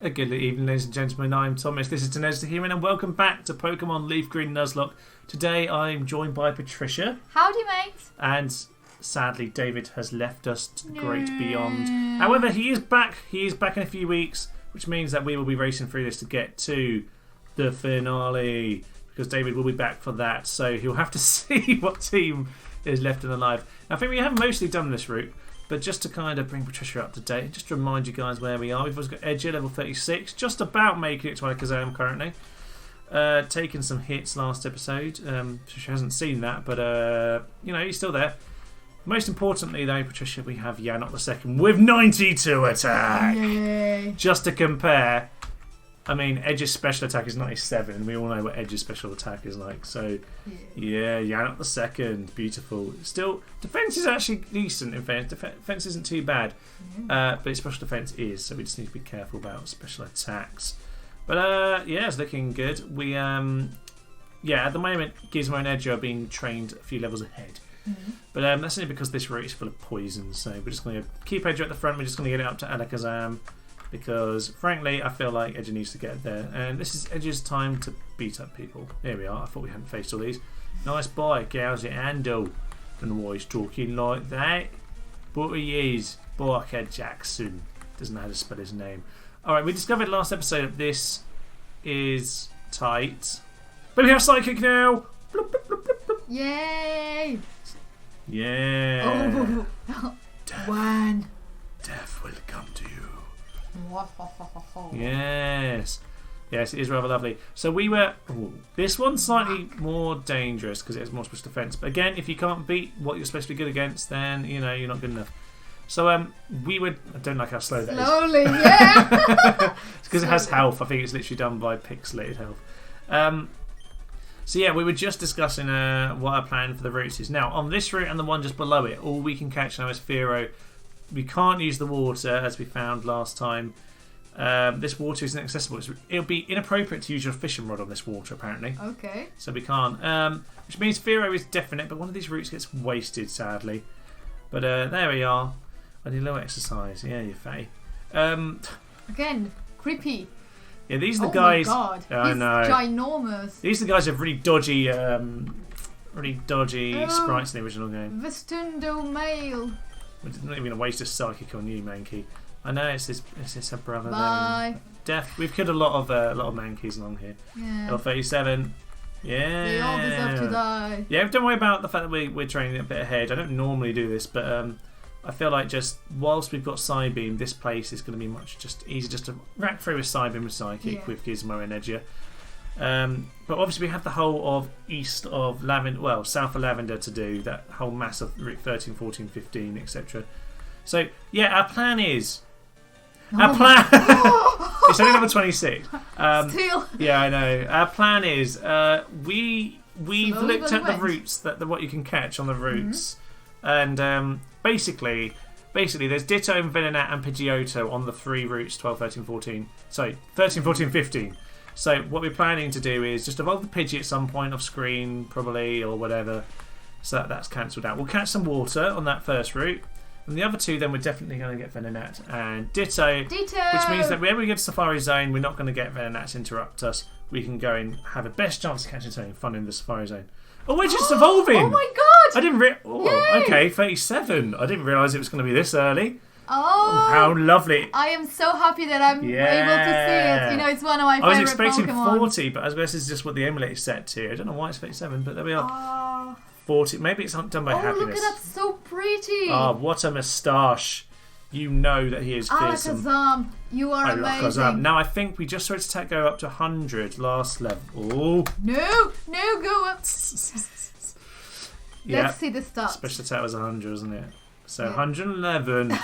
Good evening, ladies and gentlemen. I'm Thomas. This is Tenez the Human, and welcome back to Pokemon Leaf Green Nuzlocke. Today I'm joined by Patricia. Howdy, mate. And sadly, David has left us to the great beyond. However, he is back. He is back in a few weeks, which means that we will be racing through this to get to the finale, because David will be back for that. So he'll have to see what team is left and alive. Now, I think we have mostly done this route. But just to kind of bring Patricia up to date, just to remind you guys where we are, we've also got Edya, level 36, just about making it to Alakazam currently. Taking some hits last episode. Patricia hasn't seen that, but you know, he's still there. Most importantly, though, Patricia, we have Yanot the second with 92 attack. Yay. Just to compare, I mean, Edge's special attack is 97, and we all know what Edge's special attack is like. So, yeah, Yanot the second, beautiful. Still, defense is actually decent. In fact, defense isn't too bad, but its special defense is. So we just need to be careful about special attacks. But yeah, it's looking good. We yeah, at the moment, Gizmo and Edge are being trained a few levels ahead. But that's only because this route is full of poison. So we're just going to keep Edge at the front. We're just going to get it up to Alakazam. Because, frankly, I feel like Edge needs to get there. And this is Edge's time to beat up people. Here we are. I thought we hadn't faced all these. Nice boy. How's it handle? Don't know why he's talking like that. But he is. Barker Jackson. Doesn't know how to spell his name. Alright, we discovered last episode that this is tight. But we have Psychic now. Bloop, bloop, bloop, bloop, bloop. Yay! Yeah. Oh. One. Death will come to you. Yes, it is rather lovely. So we were. This one's slightly more dangerous because it has more special defense. But again, if you can't beat what you're supposed to be good against, then you know you're not good enough. So we would. I don't like how slow that is. Slowly, yeah. It's because it has health. I think it's literally done by pixelated health. So yeah, we were just discussing what our plan for the routes is. Now on this route and the one just below it, all we can catch now is Fearsome. We can't use the water as we found last time. This water isn't accessible. It'll be inappropriate to use your fishing rod on this water, apparently. Okay. So we can't. Which means Fearsome is definite, but one of these routes gets wasted, sadly. But there we are. I need a little exercise. Yeah, you fatty. Again, creepy. Yeah, these are the guys. Oh my god. I know. Ginormous. These are the guys who have really dodgy sprites in the original game. Vestundo male. We're not even going to waste a psychic on you, Mankey. I know it's his brother. Bye. Death. We've killed a lot of Mankeys along here. Yeah. L37. Yeah. They all deserve to die. Yeah, don't worry about the fact that we're training a bit ahead. I don't normally do this, but I feel like just whilst we've got Psybeam, this place is going to be much just easier just to rack through with Psybeam with Psychic with Gizmo and Edya. But obviously we have the whole of east of Lavender, well, south of Lavender to do, that whole mass of Route 13, 14, 15, etc. So, yeah, our plan is... Our plan... It's only number 26. Still. Yeah, I know. Our plan is we've Slowly looked at the routes, what you can catch on the routes. And basically there's Ditto, Venonat and Pidgeotto on the 3 routes, 12, 13, 14. Sorry, 13, 14, 15. So what we're planning to do is just evolve the Pidgey at some point off screen, probably, or whatever. So that's cancelled out. We'll catch some water on that first route. And the other two, then we're definitely going to get Venonat and Ditto. Which means that whenever we get to Safari Zone, we're not going to get Venonat to interrupt us. We can go and have a best chance of catching something fun in the Safari Zone. Oh, we're just evolving! Oh my god! I didn't okay, 37. I didn't realise it was going to be this early. Oh, how lovely. I am so happy that I'm able to see it. You know, it's one of my favourite Pokemon. I was expecting 40, but I guess this is just what the emulator is set to. I don't know why it's 37, but there we are. 40. Maybe it's done by happiness. Oh, look at that. So pretty. Oh, what a moustache. You know that he is fearsome. Alakazam, you are amazing. Now, I think we just saw its attack go up to 100 last level. Oh. No, go up. Yeah. Let's see the stats. Special attack was 100, wasn't it? So 111.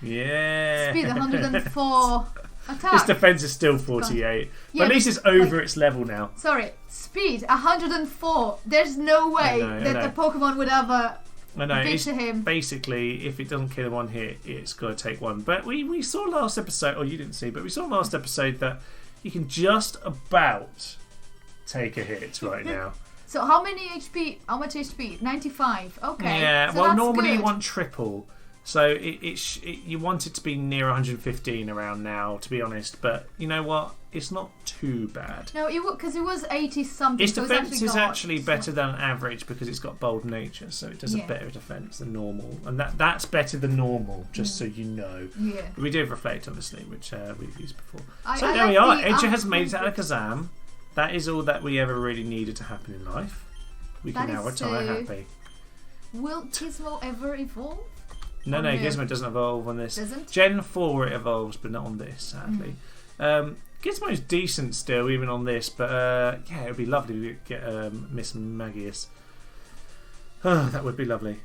Yeah. Speed 104. Attack. Its defense is still 48. But at least it's over its level now. Sorry, speed 104. There's no way that the Pokemon would ever beat him. Basically, if it doesn't kill in one hit, it's got to take one. But we saw last episode, or you didn't see, but we saw last episode that you can just about take a hit right now. So how many HP? How much HP? 95. Okay. Yeah. So well, that's normally good. you want triple. So you want it to be near 115 around now, to be honest. But you know what? It's not too bad. No, because it was 80 something. Its defense is actually better than average because it's got bold nature, so it does a better defense than normal, and that's better than normal. Just so you know. Yeah. We do have reflect, obviously, which we've used before. So there we are. Edya has made it out of Kazam. That is all that we ever really needed to happen in life. We can now retire happy. Will Gizmo ever evolve? No, Gizmo doesn't evolve on this. Doesn't? Gen 4 it evolves, but not on this, sadly. Gizmo's decent still, even on this, but it would be lovely to get Miss Magius. Oh, that would be lovely.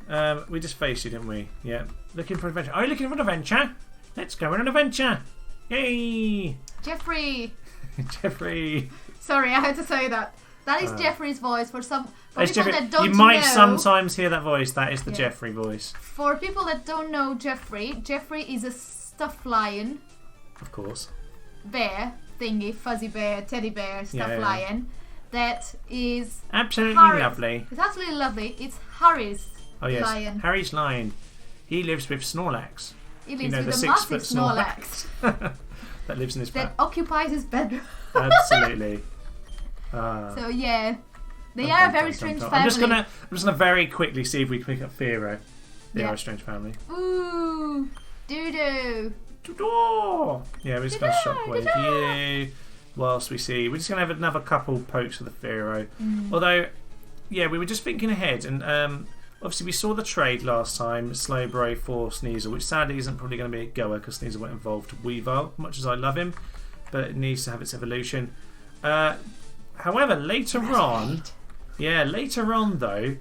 We just faced you, didn't we? Yeah. Looking for adventure. Are you looking for an adventure? Let's go on an adventure. Yay! Jeffrey! Jeffrey! Sorry, I had to say that. That is Jeffrey's voice for people that don't know. You might sometimes hear that voice. That is the Jeffrey voice. For people that don't know Jeffrey is a stuffed lion. Of course. Bear thingy, fuzzy bear, teddy bear, stuffed lion. That is absolutely lovely. It's absolutely lovely. It's Harry's lion. Harry's lion. He lives with Snorlax. He lives with a massive Snorlax. That lives in his flat. That occupies his bedroom. Absolutely. So yeah, they are a very strange family. I'm just gonna very quickly see if we can pick up Fearsome. They are a strange family. Ooh, doo-doo. Doo-doo. Yeah, we're just gonna shockwave you. Whilst we're just gonna have another couple pokes of the Fearsome. Although, we were just thinking ahead, and obviously we saw the trade last time, Slowbro for Sneasel, which sadly isn't probably going to be a goer because Sneasel went involved to Weavile, much as I love him, but it needs to have its evolution. However, later on though,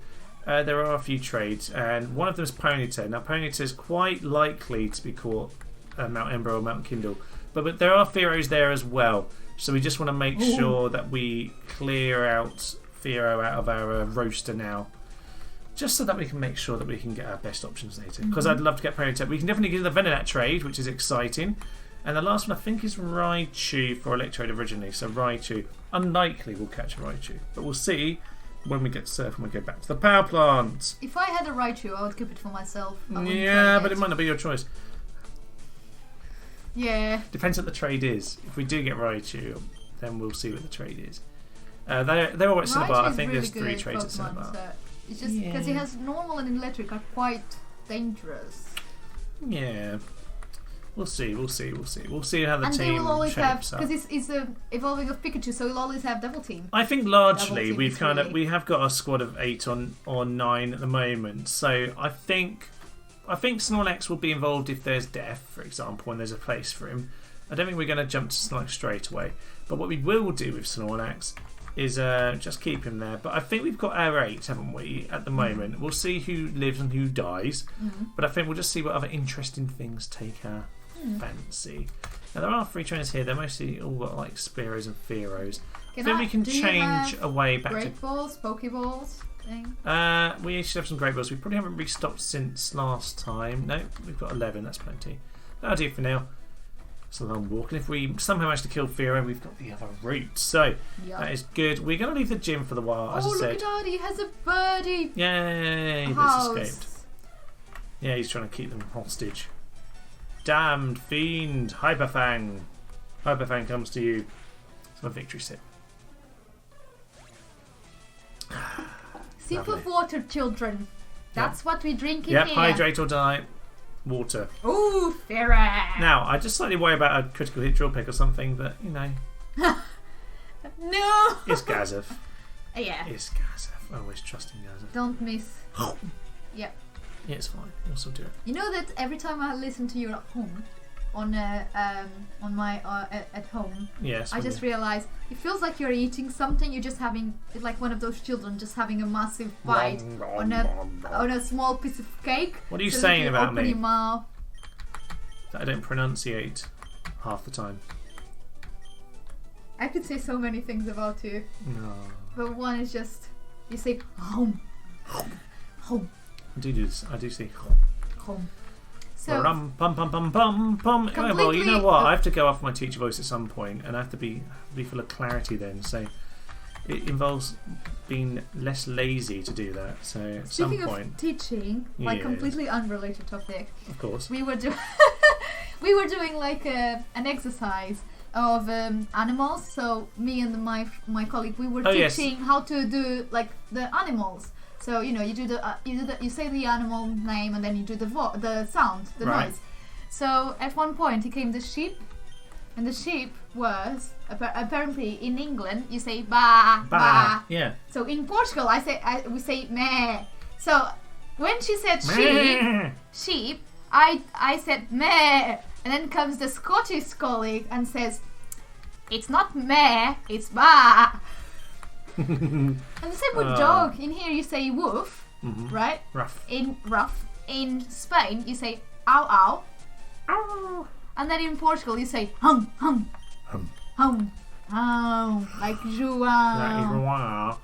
there are a few trades, and one of them is Ponyta. Now, Ponyta is quite likely to be caught at Mount Ember or Mount Kindle, but there are Fearos there as well, so we just want to make sure that we clear out Fearo out of our roster now, just so that we can make sure that we can get our best options later, because I'd love to get Ponyta. We can definitely get the Venonat trade, which is exciting. And the last one I think is Raichu for Electrode originally. So Raichu. Unlikely we'll catch a Raichu. But we'll see when we get to Surf and we go back to the power plant. If I had a Raichu, I would keep it for myself. Yeah, but it might not be your choice. Yeah. Depends what the trade is. If we do get Raichu, then we'll see what the trade is. They're all at Cinnabar. I think really there's 3 trades at Cinnabar. So it's just because it has normal and electric are quite dangerous. Yeah. We'll see. We'll see how the team shapes up. And they will always have, because it's evolving of Pikachu, so we'll always have double team. I think largely we have got a squad of 8 or 9 at the moment. So I think Snorlax will be involved if there's death, for example, and there's a place for him. I don't think we're going to jump to Snorlax straight away. But what we will do with Snorlax is just keep him there. But I think we've got our 8, haven't we, at the moment. We'll see who lives and who dies. But I think we'll just see what other interesting things take our fancy. Now there are 3 trainers here. They're mostly all got like Spearows and Fearos. I think we can change away back Great Balls, Pokeballs thing? We should have some Great Balls. We probably haven't restocked since last time. No, we've got 11. That's plenty. That'll do for now. It's a long walk, and if we somehow manage to kill Fearow, we've got the other route. So that is good. We're going to leave the gym for the while, as I said. Oh, look at that! He has a birdie. Yay! He's escaped. Yeah, he's trying to keep them hostage. Damned fiend, Hyperfang. Hyperfang comes to you. It's my victory sip. Sip of water, children. That's what we drink in here. Yep, hydrate or die. Water. Ooh, Farah. Now, I just slightly worry about a critical hit drill pick or something, but you know. No! It's Gazef. Yeah. It's Gazef. Always trusting Gazef. Don't miss. Yep. Yeah, it's fine. You'll still do it. You know that every time I listen to you at home, on my at home, yes, I just realised it feels like you're eating something. You're just having like one of those children just having a massive bite on a small piece of cake. What are you saying about me? Your mouth. That I don't pronunciate half the time. I could say so many things about you. No. But one is just you say home, home. I do say home. So pum pum pum pum pum. Well, you know what? I have to go off my teacher voice at some point, and I have to be full of clarity then. So it involves being less lazy to do that. So at Speaking some point, of teaching, like Yes. completely unrelated topic, of course. we were doing like an exercise of animals. So me and my colleague, we were Yes. teaching how to do like the animals. So you say the animal name and then you do the sound, the Right. noise. So at one point, it came the sheep, and the sheep was apparently in England you say ba ba. Yeah. So in Portugal, we say meh. So when she said Meh. sheep, I said meh, and then comes the Scottish colleague and says, "It's not meh, it's ba." And the same with dog. In here you say woof, right? Rough. In Spain you say ow ow, Ow. and then in Portugal you say hum hum Hum. hum hum, like That is joão. wow.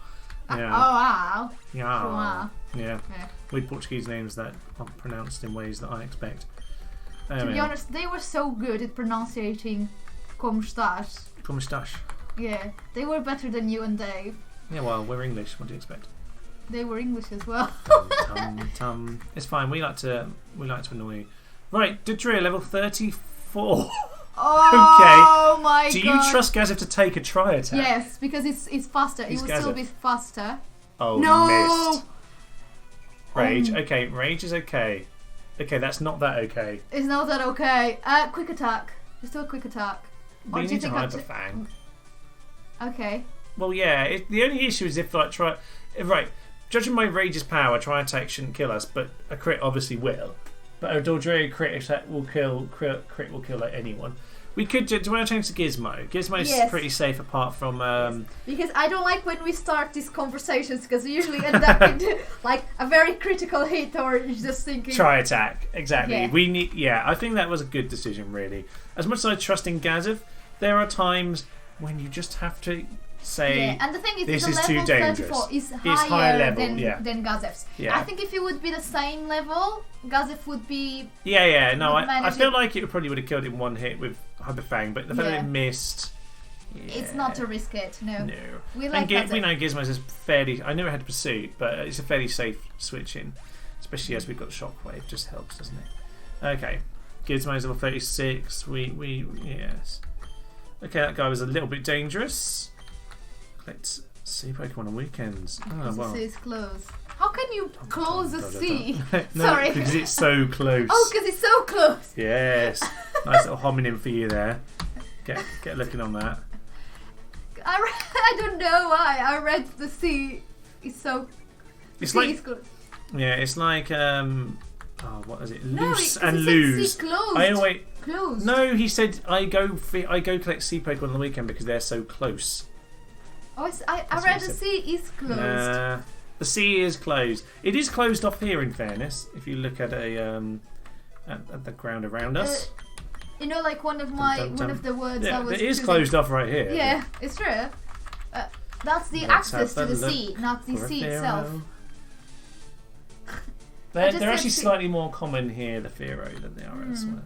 Yeah. Oh wow. Yeah. João. Yeah. Yeah. With Portuguese names that are pronounced in ways that I expect. To be honest, they were so good at pronouncing como estás. Moustache. Yeah, they were better than you and Dave. Yeah, well, we're English. What do you expect? They were English as well. Tum. It's fine. We like to annoy you. Right, Didria, level 34. Oh my god. Do you trust Gazif to take a try attack? Yes, because it's faster. Who's It will still Gazif? be faster. Oh, No! missed. Rage. Okay, rage is okay. Okay, that's not that okay. It's not that okay. Quick attack. Just do a quick attack. We need to hyperfang. Okay. Well, yeah. The only issue is if right. Judging my rage's power, try attack shouldn't kill us, but a crit obviously will. But a Dordrea crit attack will kill. Crit will kill like anyone. We could. Do you want to change to Gizmo? Gizmo's Yes. pretty safe apart from. Because I don't like when we start these conversations because we usually end up into like a very critical hit or you're just thinking. Try attack, exactly. Yeah. We need. Yeah, I think that was a good decision, really. As much as I trust in Gazif, there are times when you just have to say. Yeah, and the thing is, this the is level too dangerous. 34 is It's higher level, than Gazef's. Yeah. I think if it would be the same level, Gazef would be. Yeah. No, would I manage feel it. like it probably would have killed it in one hit with Hyperfang, but the fact that Yeah. it missed. It's not to risk it. No. No. We like Gazef. We know Gizmo's is fairly. I never had pursuit, but it's a fairly safe switch in, especially as we've got Shockwave. Just helps, doesn't it? Okay, Gizmo's level 36. We yes. Okay, that guy was a little bit dangerous. Let's see Pokemon on weekends. Oh Because well. the sea is closed. How can you close the sea? No, Sorry. because it's so close. Oh, because it's so close. Yes. Nice little homonym for you there. Get looking on that. I don't know why. I read the sea is so. It's sea like is closed. yeah, it's like what is it? No, Loose it and said lose. sea closed. I always Closed. no. He said I go collect sea Pokemon on the weekend because they're so close. Oh, I That's read what he the said. sea is closed. The sea is closed. It is closed off here. In fairness, if you look at at the ground around us, You know, like one of the words I was. it is choosing- closed off right here. Yeah, it's true. That's the Let's access to have the a look sea, not the for a sea Fearsome. itself. They're just said actually sea. slightly more common here, the Fearsome, than they are elsewhere.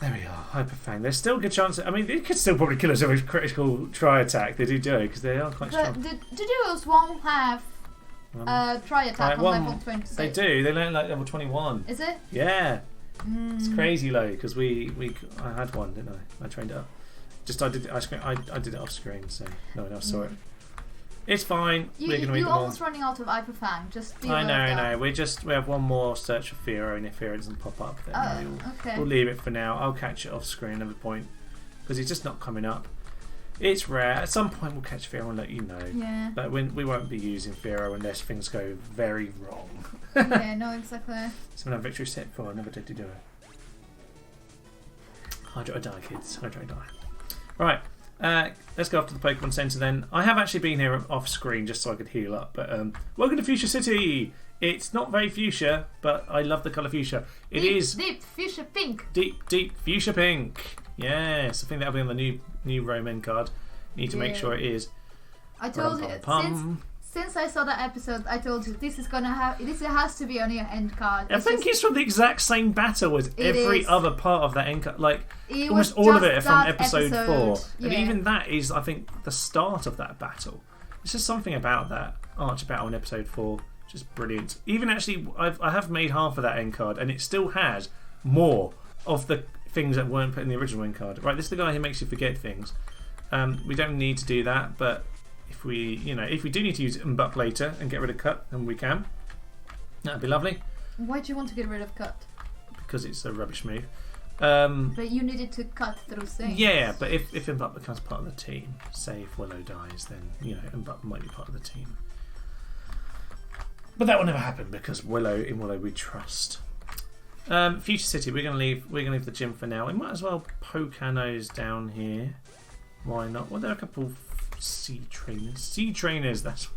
There we are, Hyperfang. There's still a good chance. I mean, it could still probably kill us with a critical try attack. They do because they are quite But strong. the duos won't have try attack on level 26. They do. They learn like level 21. Is it? Yeah. It's crazy low because I had one, didn't I? I trained it up. I did it off screen, so no one else saw it. It's fine. We're gonna eat You're them all. almost running out of Hyperfang. Just be I aware of that. know. We have one more search for Fearsome, and if Fearsome doesn't pop up, then Okay. we'll leave it for now. I'll catch it off screen another point because it's just not coming up. It's rare. At some point, we'll catch Fearsome and let you know. Yeah. But we won't be using Fearsome unless things go very wrong. Yeah. No, exactly. So when I'm victory set 4, never did do it. Hydro die, kids. Hydro die. Right. Let's go off to the Pokemon Center then. I have actually been here off screen just so I could heal up. But welcome to Fuchsia City. It's not very fuchsia, but I love the colour fuchsia. It is deep fuchsia pink. deep fuchsia pink. Yes, I think that'll be on the new Roman card. Need to make Yeah. sure it is. I told you Since I saw that episode, I told you this has to be on your end card. I think it's from the exact same battle as every other part of that end card. Like almost all of it from episode 4, and even that is, I think, the start of that battle. It's just something about that archer battle in episode 4, which is brilliant. Even actually, I have made half of that end card, and it still has more of the things that weren't put in the original end card. Right, this is the guy who makes you forget things. We don't need to do that, but if we do need to use Mbuck later and get rid of cut, then we can. That'd be lovely. Why do you want to get rid of cut? Because it's a rubbish move. But you needed to cut through things. Yeah, but if Mbuck becomes part of the team, say if Willow dies, then Mbuck might be part of the team. But that will never happen because in Willow we trust. Future City, we're gonna leave the gym for now. We might as well poke our nose down here. Why not? Well, there are a couple sea trainers. That's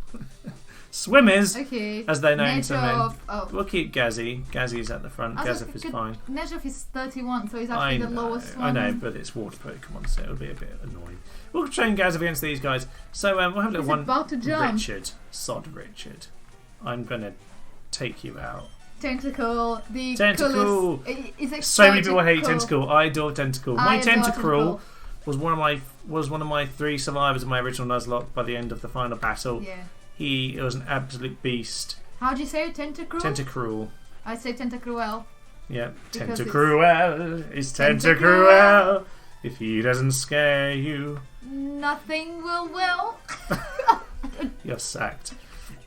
swimmers. Okay. As they're known to men. We'll keep Gazzy. Gazzy's at the front. Gazif is fine. Nezhov is 31, so he's actually the lowest one. I know, but it's water Pokemon, so it'll be a bit annoying. We'll train Gazif against these guys. So we'll have a little one. About to jump. Richard, Sod Richard. I'm gonna take you out. Tentacle, the Tentacle. So many people hate Tentacle. I adore Tentacle. My Tentacruel was one of my 3 survivors of my original Nuzlocke by the end of the final battle. Yeah. He was an absolute beast. How do you say it? Tentacruel? Tentacruel. I say Tentacruel. Yeah, Tentacruel is Tentacruel. If he doesn't scare you, nothing will. You're sacked.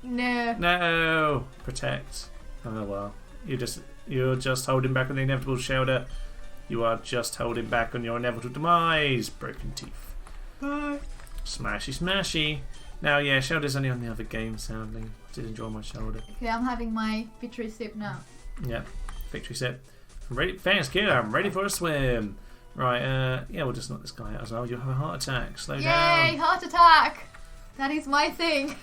No. Protect. Oh well. You're just holding back on the inevitable, Sheila. You are just holding back on your inevitable demise. Broken teeth. Bye. Smashy. Now, yeah, Sheila's only on the other game, sadly. I did enjoy my shoulder. Okay, I'm having my victory sip now. Yeah, victory sip. I'm ready. Thanks, kid. I'm ready for a swim. Right, yeah, we'll just knock this guy out as well. You'll have a heart attack. Slow down. Yay, heart attack. That is my thing.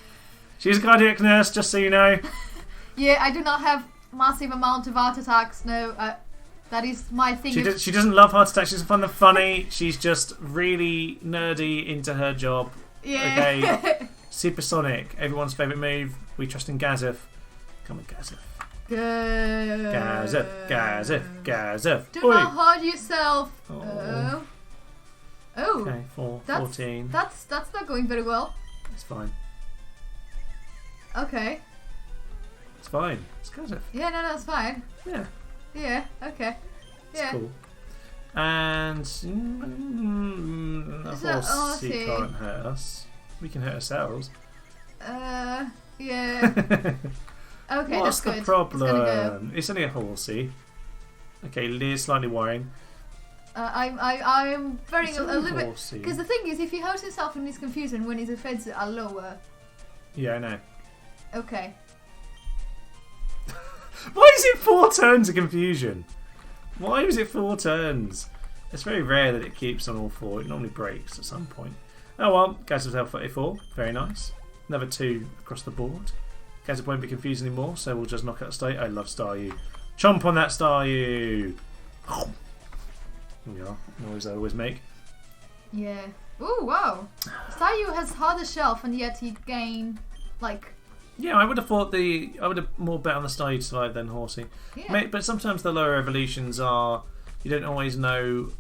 She's a cardiac nurse, just so you know. Yeah, I do not have massive amount of heart attacks. No, that is my thing. She doesn't love heart attacks. She doesn't find them funny. She's just really nerdy into her job. Yeah. Okay. Supersonic. Everyone's favourite move. We trust in Gazif. Come on, Gazif. Gazif. Do not hurt yourself. Oh. Okay, 14. That's not going very well. It's fine. Okay. It's fine. It's Gazif. Yeah, no, that's fine. Yeah. Yeah, okay. It's cool. And he can't hurt us. We can hurt ourselves. Yeah. Okay, What's that's good. the problem? It's only a horsey. Okay, Lear's slightly worrying. I'm very a little bit because the thing is, if he hurts himself and he's confused, and when his defenses are lower. Yeah, I know. Okay. Why is it 4 turns of confusion? Why was it 4 turns? It's very rare that it keeps on all 4. It normally breaks at some point. Oh well, Gazip's level 34. Very nice. Another 2 across the board. Gazip won't be confused anymore, so we'll just knock out Staryu. I love Staryu. Chomp on that Staryu! There we are. Noise I always make. Yeah. Ooh, wow. Staryu has harder shelf, and yet he gained, like... Yeah, I would have thought I would have more bet on the Staryu to survive than Horsey. Yeah. But sometimes the lower evolutions are... You don't always know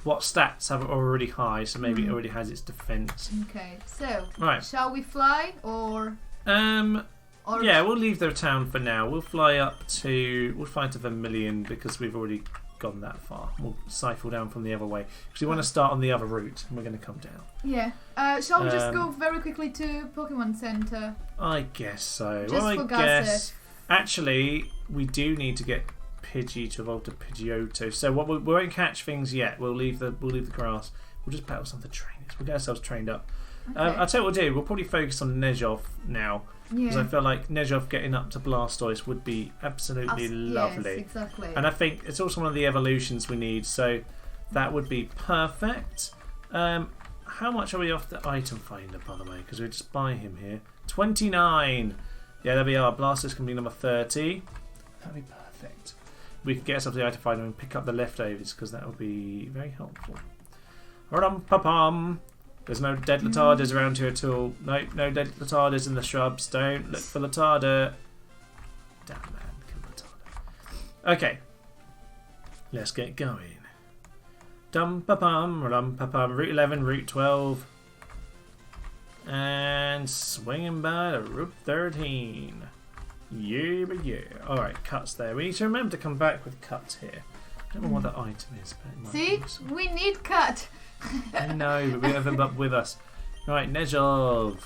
what stats have already high, so maybe it already has its defense. Okay, so... Right. Shall we fly, or... Yeah, we'll leave the town for now. We'll fly to Vermilion because we've already gone that far. We'll cycle down from the other way because we want to start on the other route and we're going to come down. Yeah. Shall we just go very quickly to Pokemon Center? I guess so. Just for guess. Actually, we do need to get Pidgey to evolve to Pidgeotto. So we won't catch things yet. We'll leave the grass. We'll just battle some of the trainers. We'll get ourselves trained up. Okay. I'll tell you what we'll do. We'll probably focus on Nezhov now. Because I feel like Nezhov getting up to Blastoise would be absolutely lovely. Yes, exactly. And I think it's also one of the evolutions we need, so that would be perfect. How much are we off the item finder, by the way? Because we just buy him here. 29! Yeah, there we are. Blastoise can be number 30. That'd be perfect. We could get ourselves the item finder and pick up the leftovers, because that would be very helpful. Rum-pa-pum! There's no dead Latarders around here at all. Nope, no dead Latarders in the shrubs. Don't look for Latarder. Damn man, kill Latarder. Okay. Let's get going. Dum-pa-pum, rum-pa-pum. Route 11, Route 12. And swinging by to Route 13. Yeah, but yeah. Alright, cuts there. We need to remember to come back with cuts here. I don't know what that item is, but it might See? be useful. We need cut. I know, but we have them up with us. Right, Nezhov.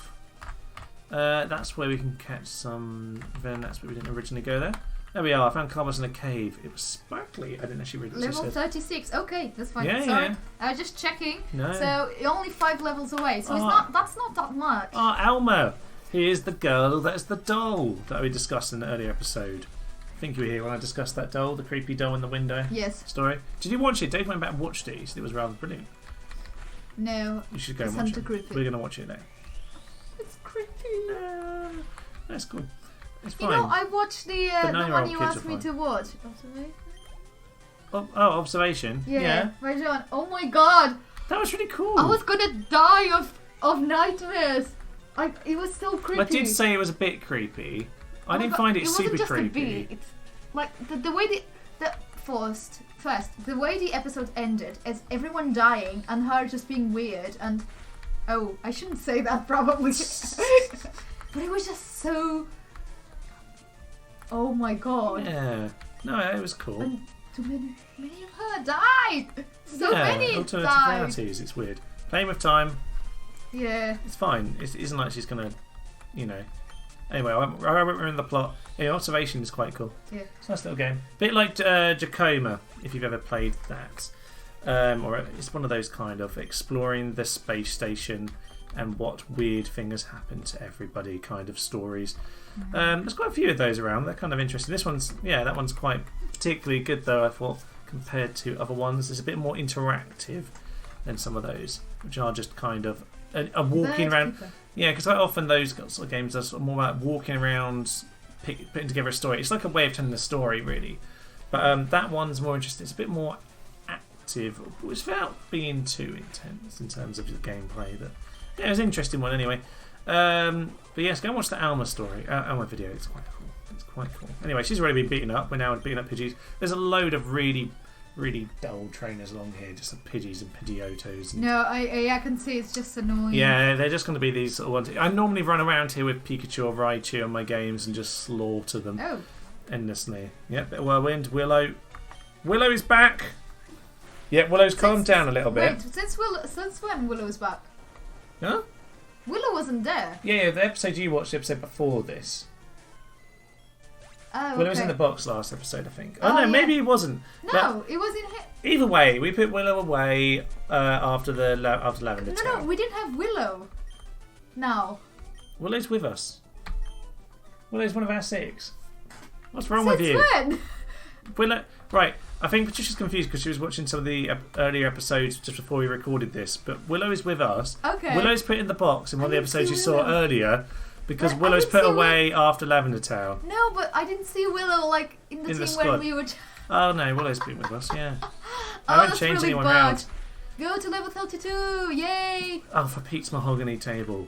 That's where we can catch some venom. That's where we didn't originally go there. There we are. I found carbons in a cave. It was sparkly. I didn't actually read what it Level said. 36. Okay, that's fine. Yeah, Sorry. yeah. I was just checking. No. So only 5 levels away. So it's not. That's not that much. Oh, Alma. Here's the girl. That's the doll that we discussed in the earlier episode. I think you were here when I discussed that doll, the creepy doll in the window Yes. story. Did you watch it? Dave went back and watched it. He said it was rather brilliant. No. You should go It's and watch too it. creepy. We're going to watch it now. It's creepy. No. That's cool. It's You fine. know, I watched the 9-year-old one you kids asked are me fine. to watch. Oh, observation. Yeah. Right on. Oh my god. That was really cool. I was gonna die of nightmares. It was so creepy. I did say it was a bit creepy. I didn't find it super wasn't just creepy. A bit. It's like the way the first the way the episode ended is everyone dying and her just being weird and I shouldn't say that probably, but it was just so. Oh my god. Yeah. No, it was cool. And too many of her died. So many alternative died. realities. It's weird. Playing with time. Yeah. It's fine. It isn't like she's gonna, Anyway, I won't ruin the plot. Yeah, observation is quite cool. Yeah. It's a nice little game. Bit like Jacoma, if you've ever played that. Or it's one of those kind of exploring the space station and what weird things happen to everybody kind of stories. There's quite a few of those around. They're kind of interesting. This one's, that one's quite particularly good though, I thought, compared to other ones. It's a bit more interactive than some of those, which are just kind of a walking around. Yeah, because quite often those sort of games are sort of more about walking around, putting together a story. It's like a way of telling a story, really. But that one's more interesting. It's a bit more active, without being too intense in terms of the gameplay. But yeah, it was an interesting one anyway. But yes, go and watch the Alma story, Alma video. It's quite cool. It's quite cool. Anyway, she's already been beaten up. We're now beating up Pidgeys. There's a load of really dull trainers along here, just some Pidgeys and Pidgeotos. And No, I can see it's just annoying. yeah, they're just going to be these sort of ones. I normally run around here with Pikachu or Raichu on my games and just slaughter them endlessly. Yep, bit of whirlwind. Willow is back. Yep, Willow's calmed down a little bit. Wait, since when Willow's back? Huh? Willow wasn't there. Yeah, the episode you watched, the episode before this. Oh, Willow was in the box last episode, I think. Oh no, maybe he wasn't. No, it was in here. Either way, we put Willow away after Lavender Town. No, we didn't have Willow. No. Willow's with us. Willow's one of our 6. What's wrong with you? When? Willow, right? I think Patricia's confused because she was watching some of the earlier episodes just before we recorded this. But Willow is with us. Okay. Willow's put in the box in one of the didn't episodes see you saw Willow. earlier because But I Willow's didn't put see away after Lavender Town. No, but I didn't see Willow like in the In the team when squad. we were. Oh no, Willow's been with us. Yeah. I Oh, won't that's change really anyone bad. round. Go to level 32! Yay! Oh, for Pete's mahogany table.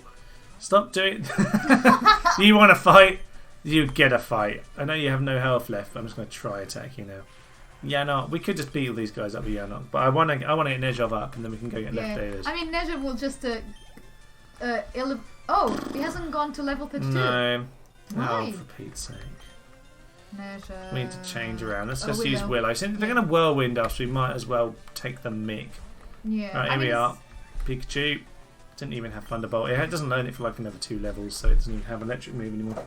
Stop doing. You want to fight? You get a fight. I know you have no health left. But I'm just going to try attack you now. Yanok. We could just beat all these guys up with Yanok, but I want to get Nezhov up, and then we can go get Yeah. leftovers. I mean, Nezha will just. He hasn't gone to level 32. No. Why? Oh, for Pete's sake. Nezha. We need to change around. Let's just use Willow. Willow. Since they're going to whirlwind us, we might as well take the mick. Yeah. Right, here we are. Pikachu. Didn't even have Thunderbolt. It doesn't learn it for like another 2 levels, so it doesn't even have electric move anymore.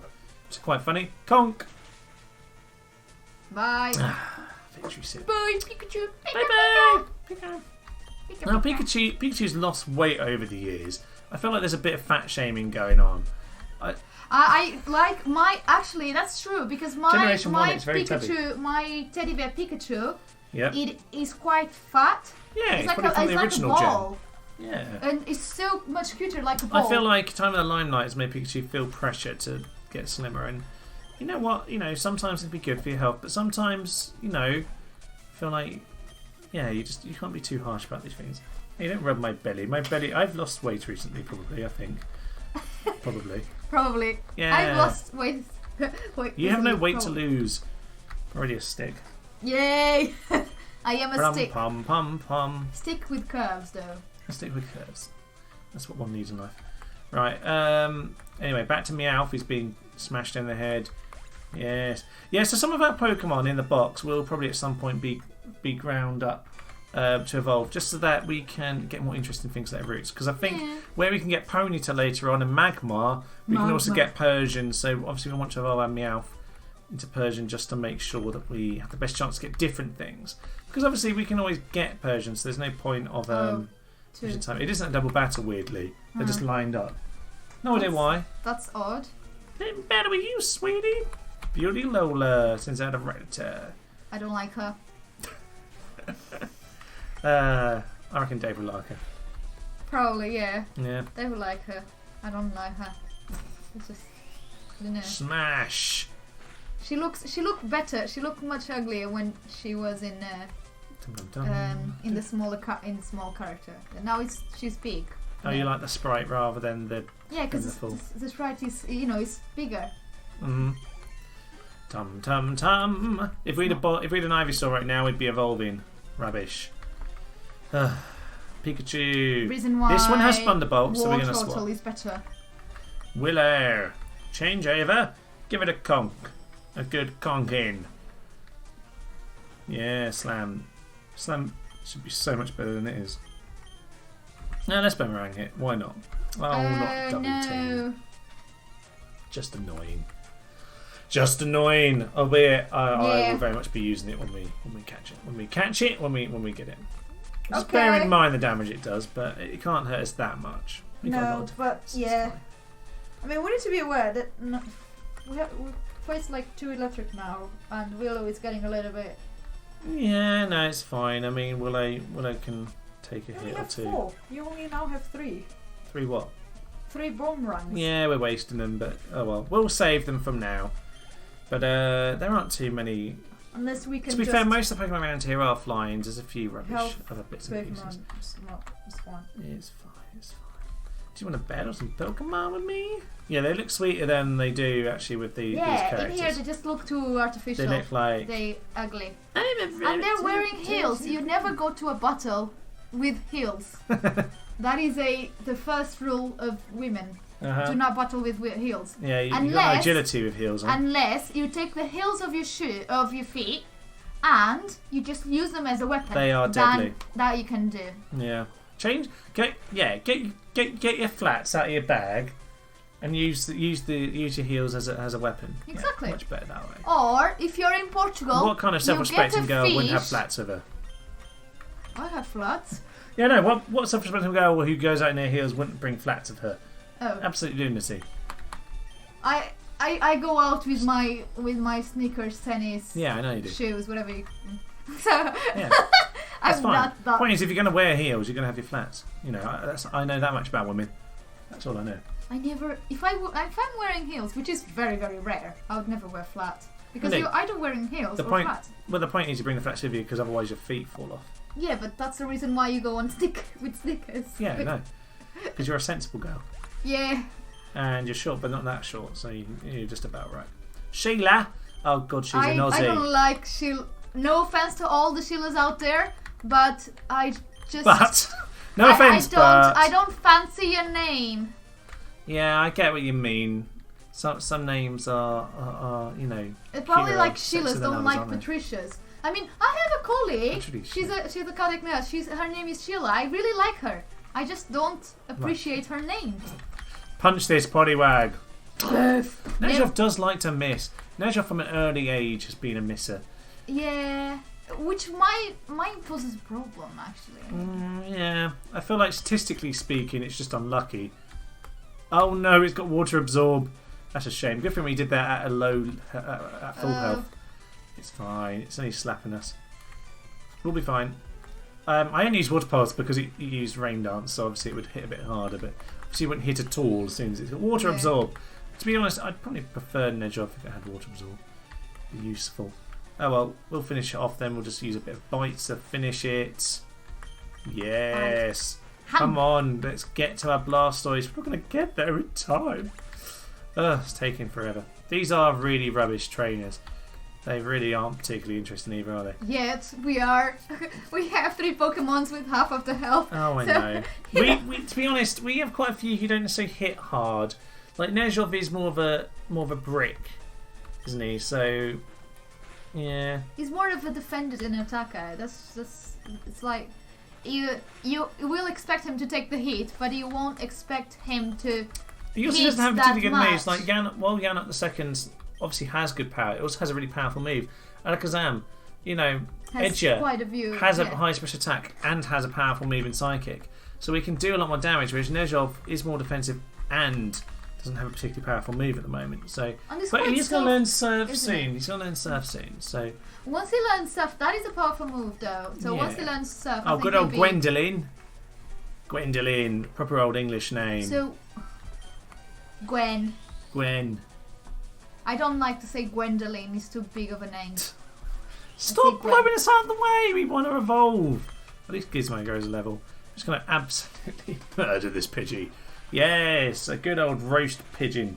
It's quite funny. Conk! Bye. Victory sip. Bye, Pikachu. Bye-bye! Now, Pikachu's lost weight over the years. I feel like there's a bit of fat shaming going on. I like my. Actually, that's true because my Generation one, it's very Pikachu, my teddy bear Pikachu, Yep. it is quite fat. Yeah, it's like probably from the it's original like a gen. ball. Yeah. And it's so much cuter, like a ball. I feel like Time of the Limelight has made Pikachu feel pressure to get slimmer, and you know what? Sometimes it'd be good for your health, but sometimes, I feel like Yeah, you can't be too harsh about these things. You don't rub my belly. My belly. I've lost weight recently, probably. I think. Probably. Probably. Yeah. I've lost weight. You have no weight to lose. Already a stick. Yay! I am a stick. Pum pum pum. Stick with curves, though. A stick with curves. That's what one needs in life. Right. Anyway, back to Meowth. He's being smashed in the head. Yes. Yeah. So some of our Pokemon in the box will probably at some point be ground up to evolve, just so that we can get more interesting things like roots. Because I think where we can get Ponyta later on and Magmar, we can also get Persian. So obviously we want to evolve our Meowth into Persian just to make sure that we have the best chance to get different things. Because obviously we can always get Persian, so there's no point of time. It isn't a double battle, weirdly. They're just lined up. No idea why. That's odd. Getting better with you, sweetie. Beauty Lola sends out a Redditor. I don't like her. I reckon Dave will like her. Probably, yeah. Yeah. They will like her. I don't like her. It's just, I don't know. Smash. She looked better. She looked much uglier when she was in the small character. Now she's big. Oh, you like the sprite rather than the because the sprite is is bigger. Tum tum tum. If we'd an Ivysaur right now, we'd be evolving. Rubbish. Pikachu. Reason why this one has Thunderbolt, so we're gonna swap. Wartortle is better. Willow. Change over. Give it a conk. A good conking. Yeah, Slam. Slam should be so much better than it is. Now let's boomerang it. Why not? Oh, not double team. Just annoying. Just annoying. Albeit, I will very much be using it when we catch it. When we catch it, when we get it. Just bear in mind the damage it does, but it can't hurt us that much. No, but yeah. I mean, we need to be aware that we face like 2 electric now, and Willow is getting a little bit. Yeah, no, it's fine. I mean, Willow can take a hit or 2. 4. You only now have 3. 3 what? 3 bomb runs. Yeah, we're wasting them, but oh well. We'll save them from now. But there aren't too many. Unless we can. To be fair, most of the Pokemon around here are flyings. There's a few rubbish other bits and pieces. It's fine. It's fine. It's fine. Do you want to battle some Pokemon with me? Yeah, they look sweeter than they do actually with these characters. In here they just look too artificial. They look like they ugly. And they're wearing heels. You never go to a battle with heels. That is the first rule of women. Do not battle with heels. Yeah, you got agility with heels. Huh? Unless you take the heels of your feet and you just use them as a weapon. They are deadly. That you can do. Yeah. Get your flats out of your bag and use your heels as a weapon. Exactly. Yeah, much better that way. Or if you're in Portugal, what kind of self-respecting girl wouldn't have flats with her? I have flats. Yeah, no. What self-respecting girl who goes out in her heels wouldn't bring flats with her? Oh. Absolute lunacy. I go out with my sneakers, tennis. Yeah, I know you do. Shoes, whatever you. So. Yeah. That's fine. The point is, if you're going to wear heels, you're going to have your flats. You know, I know that much about women. That's all I know. I never. If I'm wearing heels, which is very very rare, I would never wear flats because you're either wearing heels or flats. Well, the point is you bring the flats with you because otherwise your feet fall off. Yeah, but that's the reason why you go on with sneakers. Yeah, no, because you're a sensible girl. Yeah. And you're short, but not that short, so you're just about right. Sheila! Oh god, she's a Aussie. I don't like Sheila. No offense to all the Sheilas out there, but I just... But? No offense, but... I don't fancy your name. Yeah, I get what you mean. Some names are you know... It's probably like Sheilas don't like Patricias. I mean, I have a colleague. She's a cardiac nurse. Her name is Sheila. I really like her. I just don't appreciate her name. Punch this Poliwag. Nezhov does like to miss. Nezhov from an early age has been a misser. Yeah, which might poses a problem actually. Yeah, I feel like statistically speaking, it's just unlucky. Oh no, it's got water absorb. That's a shame. Good thing we did that at at full health. It's fine. It's only slapping us. We'll be fine. I only use water pulse because it used rain dance, so obviously it would hit a bit harder, but obviously it wouldn't hit at all as soon as it's water absorb. To be honest, I'd probably prefer Nezhov if it had water absorb. Be useful. Oh well, we'll finish it off then. We'll just use a bit of bites to finish it. Yes. Come on, let's get to our Blastoise. We're not going to get there in time. Ugh, it's taking forever. These are really rubbish trainers. They really aren't particularly interesting either, are they? Yet we are. We have 3 Pokemons with half of the health. Oh, I know. We, to be honest, we have quite a few who don't necessarily hit hard. Like Nezhov is more of a brick, isn't he? So, yeah. He's more of a defender than an attacker. That's it's like you will expect him to take the hit, but you won't expect him to. He also doesn't have particularly good moves. Like Yanok the second obviously has good power. It also has a really powerful move. Alakazam, you know, Edya has a high special attack and has a powerful move in Psychic. So we can do a lot more damage, whereas Nezhov is more defensive and doesn't have a particularly powerful move at the moment. So, but he's going to learn Surf soon. He's going to learn Surf soon. So once he learns Surf, that is a powerful move though. So once he learns Surf, oh, good old Gwendolyn. Gwendolyn, proper old English name. So Gwen. I don't like to say Gwendolyn, it's too big of a name. Stop blowing us out of the way! We want to evolve! At least Gizmo goes a level. I'm just going to absolutely murder this Pidgey. Yes, a good old roast pigeon.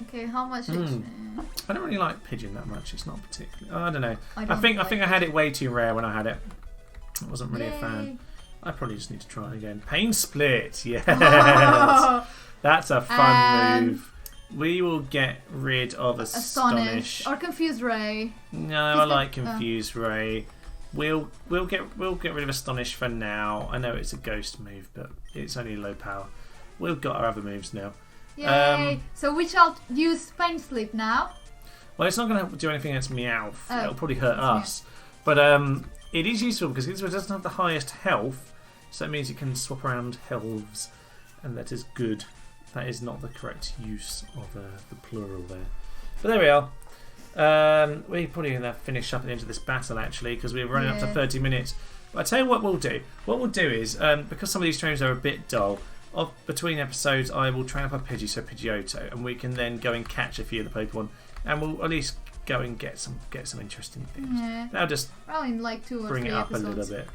Okay, how much? I don't really like pigeon that much. It's not particularly. I don't know. I think I had it way too rare when I had it. I wasn't really a fan. I probably just need to try it again. Pain Split, yes. That's a fun move. We will get rid of Astonish or Confused Ray. No, I like Confused Ray. We'll get rid of Astonish for now. I know it's a ghost move, but it's only low power. We've got our other moves now. Yay! So we shall use Pain Sleep now. Well, it's not going to do anything against Meowth. It'll probably hurt us. But it is useful because it doesn't have the highest health, so it means you can swap around healths, and that is good. That is not the correct use of the plural there. But there we are. We're probably going to finish up at the end of this battle actually because we're running up to 30 minutes. But I tell you what we'll do. What we'll do is, because some of these trainers are a bit dull, between episodes I will train up a Pidgey, so Pidgeotto, and we can then go and catch a few of the Pokemon, and we'll at least go and get some interesting things. Yeah. That'll just probably in like 2 or 3 bring it up episodes. a little bit.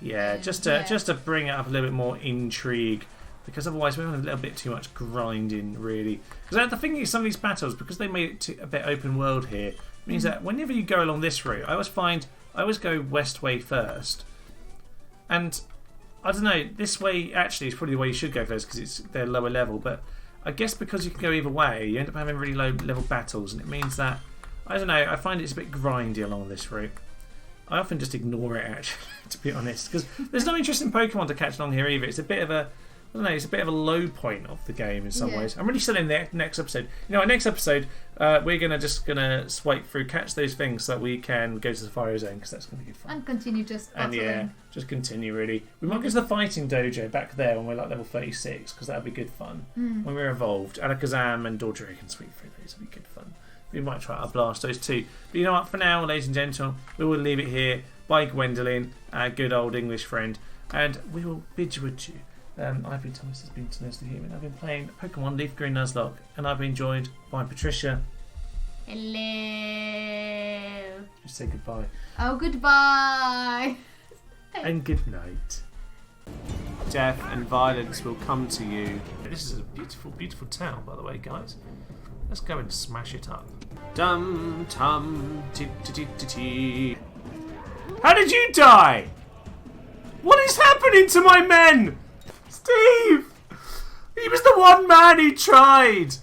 Yeah, just to bring it up a little bit more intrigue. Because otherwise we're having a little bit too much grinding, really. Because the thing is, some of these battles, because they made it a bit open world here, means that whenever you go along this route, I always go west way first. And I don't know, this way actually is probably the way you should go first because they're lower level. But I guess because you can go either way, you end up having really low level battles, and it means that I don't know. I find it's a bit grindy along this route. I often just ignore it actually, to be honest, because there's no interesting Pokemon to catch along here either. It's a bit of a I don't know, it's a bit of a low point of the game in some ways. I'm really still in the next episode. You know, our next episode, we're gonna swipe through, catch those things so that we can go to the Fire Zone because that's gonna be good fun. And continue just battling. And just continue really. We might go to the fighting dojo back there when we're like level 36 because that'll be good fun. When we're evolved, Alakazam and Dordrecht can sweep through those. It'll be good fun. We might try our Blastoise too. But you know what? For now, ladies and gentlemen, we will leave it here. Bye, Gwendolyn, our good old English friend, and we will bid you adieu. I've been Thomas, has been Nose the Human. I've been playing Pokemon Leaf Green Nuzlocke, and I've been joined by Patricia. Hello. Just say goodbye. Oh, goodbye. And good night. Death and violence will come to you. This is a beautiful, beautiful town, by the way, guys. Let's go and smash it up. Dum tum ti ti ti ti. How did you die? What is happening to my men? Steve! He was the one man who tried!